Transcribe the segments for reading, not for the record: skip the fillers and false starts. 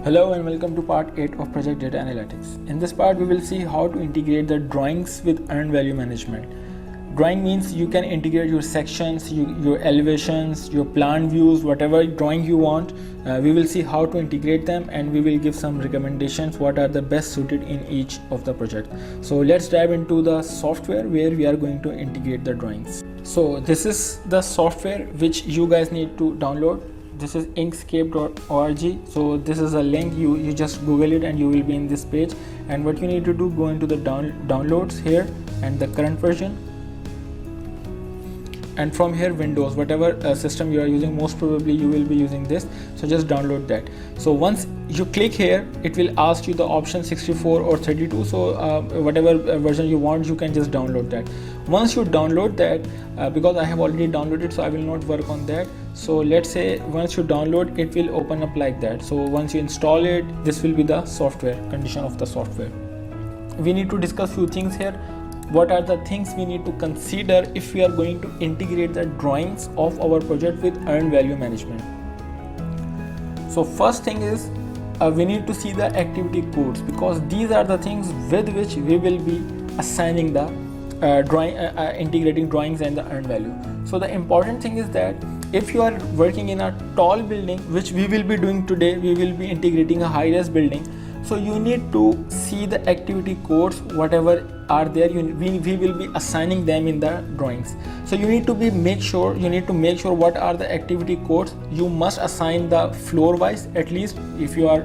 Hello and welcome to part 8 of Project Data Analytics. In this part we will see how to integrate the drawings with earned value management. Drawing means you can integrate your sections, your elevations, your plan views, whatever drawing you want. We will see how to integrate them and we will give some recommendations what are the best suited in each of the project. So let's dive into the software where we are going to integrate the drawings. So this is the software which you guys need to download. This is inkscape.org. so this is a link, you just google it and you will be in this page, and what you need to do, go into the downloads here and the current version, and from here Windows, whatever system you are using, most probably you will be using this, so just download that. So once you click here, it will ask you the option 64 or 32, so whatever version you want, you can just download that. Once you download that, because I have already downloaded, so I will not work on that. So let's say once you download, it will open up like that. So once you install it, this will be the software condition of the software. We need to discuss few things here. What are the things we need to consider if we are going to integrate the drawings of our project with earned value management? So first thing is we need to see the activity codes, because these are the things with which we will be assigning the integrating drawings and the earned value. So the important thing is that if you are working in a tall building, which we will be doing today, we will be integrating a high-rise building. So you need to see the activity codes, whatever are there, we will be assigning them in the drawings. So you need to make sure what are the activity codes. You must assign the floor wise, at least if you are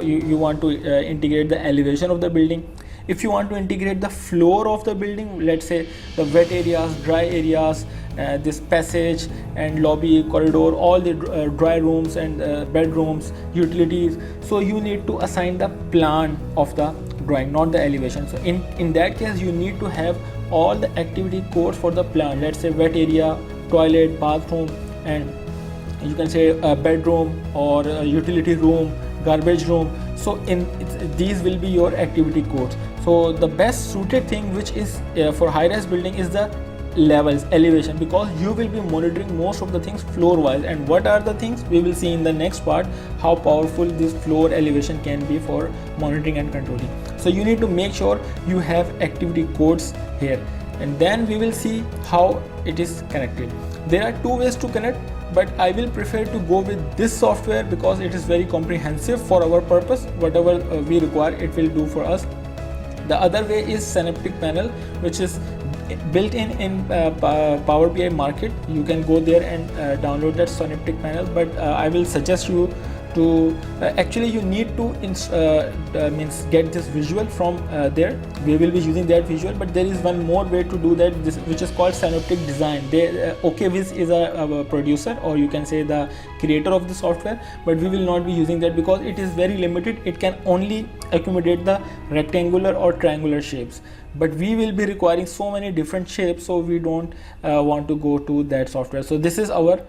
you want to integrate the elevation of the building. If you want to integrate the floor of the building, let's say the wet areas, dry areas, this passage and lobby, corridor, all the dry rooms and bedrooms, utilities. So you need to assign the plan of the drawing, not the elevation. So in that case, you need to have all the activity codes for the plan. Let's say wet area, toilet, bathroom, and you can say a bedroom or a utility room, garbage room. So these will be your activity codes. So the best suited thing which is for high-rise building is the levels, elevation, because you will be monitoring most of the things floor wise. And what are the things we will see in the next part, how powerful this floor elevation can be for monitoring and controlling. So you need to make sure you have activity codes here, and then we will see how it is connected. There are two ways to connect, but I will prefer to go with this software because it is very comprehensive for our purpose. Whatever we require, it will do for us. The other way is Synaptic Panel, which is built in Power BI Market. You can go there and download that Synaptic Panel, but I will suggest you to actually you need to get this visual from there. We will be using that visual, but there is one more way to do that, which is called Synaptic Design. OKViz is a producer, or you can say the creator of the software, but we will not be using that because it is very limited. It can only accommodate the rectangular or triangular shapes, but we will be requiring so many different shapes, so we don't want to go to that software. So this is our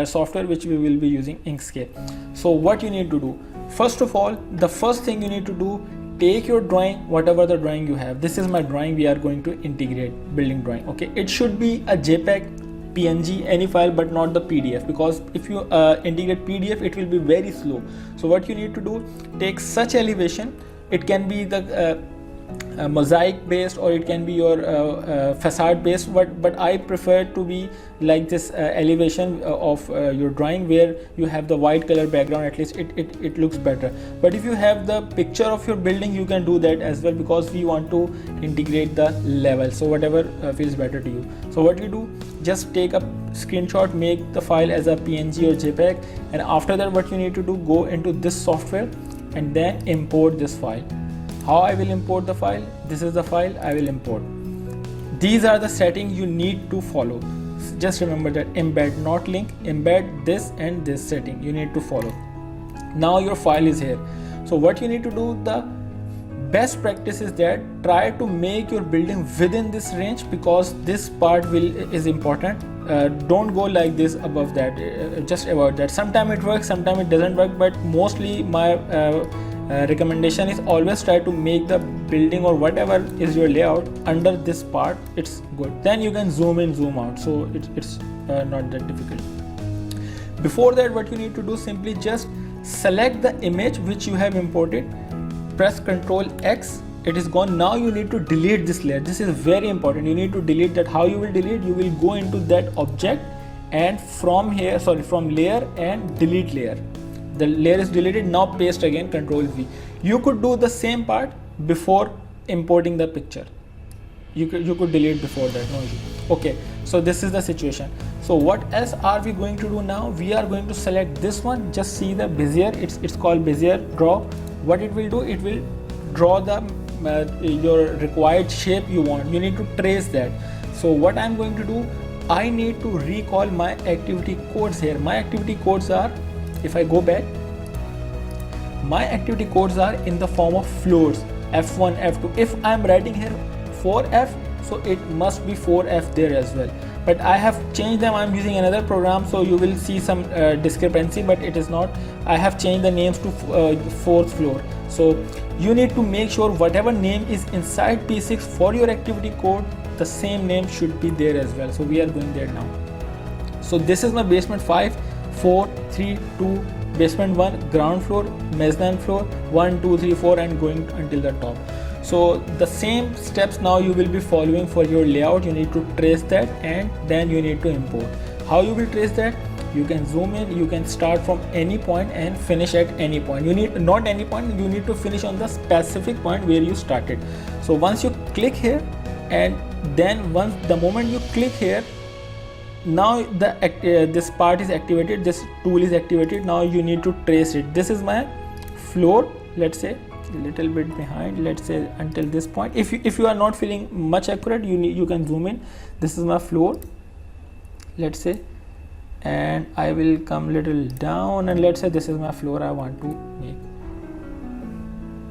software which we will be using, Inkscape. So what you need to do, first of all, the first thing you need to do, take your drawing, whatever the drawing you have. This is my drawing, we are going to integrate building drawing. Okay, it should be a JPEG, PNG, any file, but not the PDF, because if you integrate PDF, it will be very slow. So what you need to do, take such elevation. It can be the mosaic based, or it can be your facade based, but I prefer to be like this elevation of your drawing, where you have the white color background. At least it looks better. But if you have the picture of your building, you can do that as well, because we want to integrate the level. So whatever feels better to you. So what you do, just take a screenshot, make the file as a PNG or JPEG, and after that what you need to do, go into this software and then import this file. How I will import the file? This is the file I will import. These are the settings you need to follow. Just remember that embed, not link, embed this and this setting you need to follow. Now your file is here. So what you need to do, the best practice is that try to make your building within this range, because this part is important. Don't go like this above that, just avoid that. Sometimes it works, sometimes it doesn't work, but mostly my recommendation is always try to make the building or whatever is your layout under this part. It's good. Then you can zoom in, zoom out, so it's not that difficult. Before that, what you need to do, simply just select the image which you have imported, press Ctrl X, it is gone. Now you need to delete this layer. This is very important. You need to delete that. How you will delete? You will go into that object and from here, from layer and delete layer. The layer is deleted. Now paste again, Ctrl V. You could do the same part before importing the picture. You could delete before that, no issue. Okay, so this is the situation. So what else are we going to do now? We are going to select this one. Just see the Bezier. It's called Bezier Draw. What it will do? It will draw the your required shape you want. You need to trace that. So what I'm going to do, I need to recall my activity codes here. My activity codes are, if I go back, my activity codes are in the form of floors, F1, F2. If I'm writing here 4F, so it must be 4F there as well. But I have changed them. I'm using another program, so you will see some discrepancy, but it is not. I have changed the names to fourth floor. So you need to make sure whatever name is inside P6 for your activity code, the same name should be there as well. So we are going there now. So this is my basement 5, 4, 3, 2, basement 1, ground floor, mezzanine floor, 1, 2, 3, 4, and going until the top. So the same steps now you will be following for your layout. You need to trace that and then you need to import. How you will trace that? You can zoom in, you can start from any point and finish at any point. You need not any point, you need to finish on the specific point where you started. So once you click here, and then the moment you click here, now this part is activated, this tool is activated. Now you need to trace it. This is my floor, let's say a little bit behind, let's say until this point. If you are not feeling much accurate, you can zoom in. This is my floor, let's say, and I will come little down, and let's say this is my floor. I want to make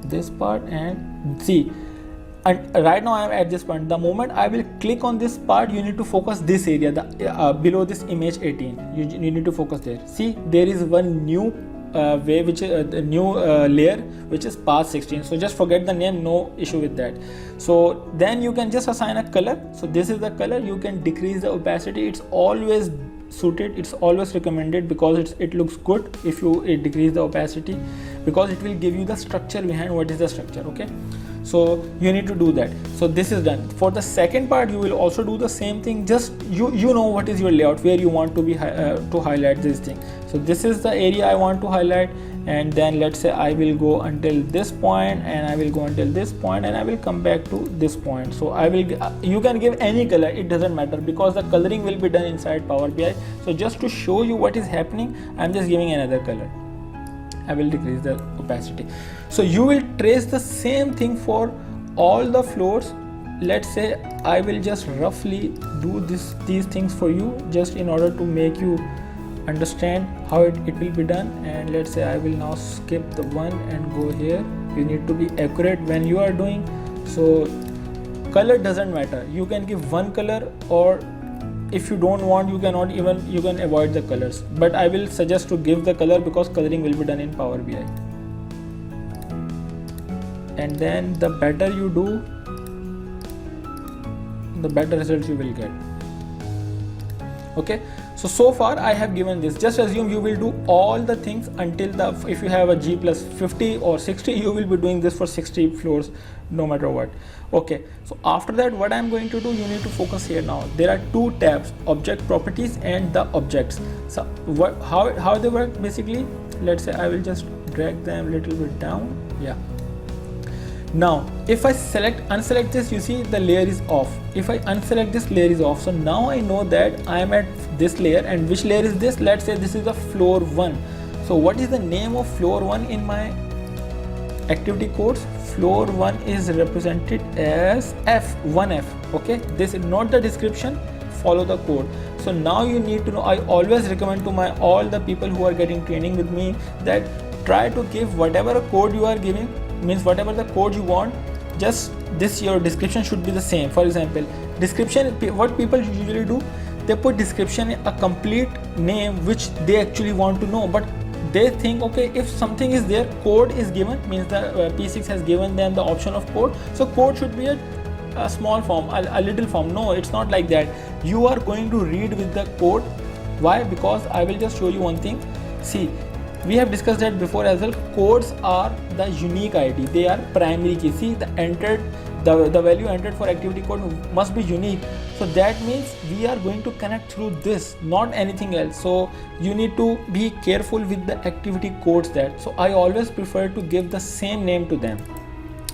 this part, and see, and right now I am at this point. The moment I will click on this part, you need to focus this area, the below this image 18. You need to focus there. See, there is one new way, which is a new layer, which is path 16. So just forget the name, no issue with that. So then you can just assign a color. So this is the color. You can decrease the opacity. It's always suited, it's always recommended, because it looks good if you decrease the opacity, because it will give you the structure behind what is the structure. Okay, so you need to do that. So this is done. For the second part, you will also do the same thing. Just you know what is your layout, where you want to be to highlight this thing. So this is the area I want to highlight, and then let's say I will go until this point, and I will go until this point, and I will come back to this point. So I will you can give any color, it doesn't matter, because the coloring will be done inside Power BI. So just to show you what is happening, I'm just giving another color. I will decrease the opacity. So you will trace the same thing for all the floors. Let's say I will just roughly do these things for you, just in order to make you understand how it will be done. And let's say I will now skip the one and go here. You need to be accurate when you are doing. So color doesn't matter. You can give one color, or if you don't want, you can avoid the colors, but I will suggest to give the color, because coloring will be done in Power BI. And then the better you do, the better results you will get. Okay, so far I have given this. Just assume you will do all the things until if you have a G plus 50 or 60, you will be doing this for 60 floors no matter what. Okay, so after that, what I'm going to do, you need to focus here. Now there are two tabs, object properties and the objects. So how they work basically, let's say I will just drag them a little bit down. Yeah, now if I unselect this, you see the layer is off. If I unselect this, layer is off. So now I know that I am at this layer. And which layer is this? Let's say this is the floor 1. So what is the name of floor 1 in my activity codes? Floor 1 is represented as F1F. Okay, this is not the description, follow the code. So now you need to know, I always recommend to all the people who are getting training with me, that try to give whatever code you are giving, means whatever the code you want, just this, your description should be the same. For example, description, what people usually do, they put description a complete name which they actually want to know, but they think, okay, if something is there, code is given, means the P6 has given them the option of code, so code should be a small form, a little form. No, it's not like that. You are going to read with the code. Why? Because I will just show you one thing. See, we have discussed that before as well. Codes are the unique ID, they are primary key. See, the value entered for activity code must be unique, so that means we are going to connect through this, not anything else. So you need to be careful with the activity codes that, so I always prefer to give the same name to them,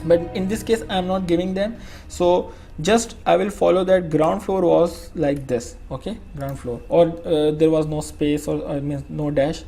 but in this case I am not giving them. So just I will follow that ground floor was like this, okay, ground floor, or there was no space, or I mean no dash.